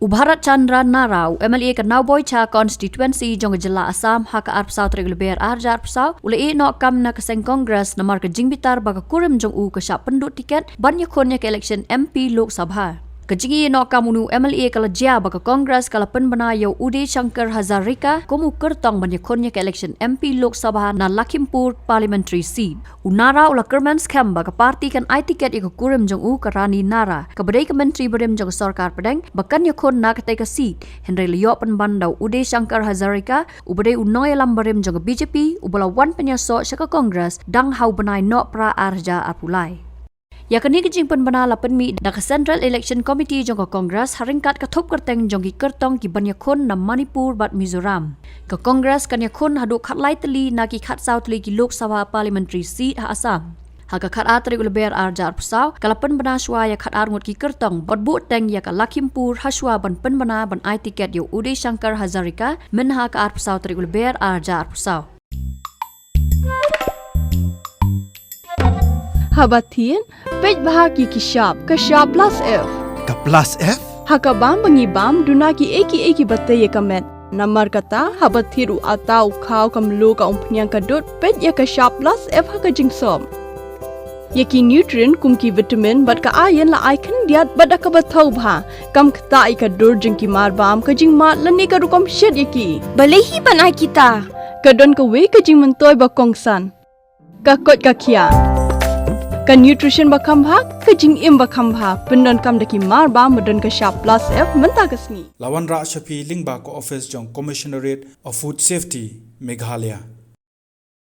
Bharat Chandra Narau MLA ke Nowboicha constituency jong jela Assam haka arp South regular arjar psau ule no kam na keseng Congress na mar ke jingbitar baga kurim jong u ke syak pendut tiket banyak konnya ke election MP Lok Sabha. Kejingi no kamunu MLA kala jia baga Congress kala penbana yo Ude Shankar Hazarika komu kertong banyak konnya ke election MP Lok Sabha na Lakhimpur parliamentary seat. Unara ula kerman scam baga parti kan ai tiket iko kurim jong u ke Rani Nara kebedai ke menteri berim jong sarkar pedeng bakan yo kon na ketai ke seat Henry Leo penbandau Ude Shankar Hazarika ubedai unoy lam berim jong BJP ubala wan penyaso syaka Congress dang hau benai no pra arja apulai. Ya kini kejing penbana la penmi da ke Central Election Committee jong ke Congress haringkat ke thop kerteng jong ki kertong ki banyakon na Manipur bat Mizoram. Ke Congress kan yakon hadu khat lai teli na ki khat South li ki Lok Sabha parliamentary seat ha Assam. Haka khat atri ulber arjar pusau kala penbana shwa ya khat ar ngot ki kertong bot bu teng ya ka Lakhimpur haswa ban penbana ban ai tiket yo Ude Shankar Hazarika men ha ka ar pusau tri ulber arjar pusau. Habatin, pej bahagi ki shab plus F. Ka plus F? Haka bam bangi bam dunaki eki batay kamet. Namar kata habathiru atau kau kamlu ka umpnyang kadut pej ya ka shab plus F haka jingsom. Yaki nutrient kum ki vitamin bat ka iron la icon diat bat ka bathau bha kam kata ai ka dur jing ki mar bam ka jing mat lani ka rukom shed yaki. Balehi banai kita. Ka don ka we ka jing mentoy ba kongsan. Ka kot ka kia. Ka nutrition bakam bha ka jing im bakam bha pendon kam daki mar ba modon ka sharp plus F menta kasni Lawan Ra Shafi Lingba ko office jong Commissionerate of Food Safety Meghalaya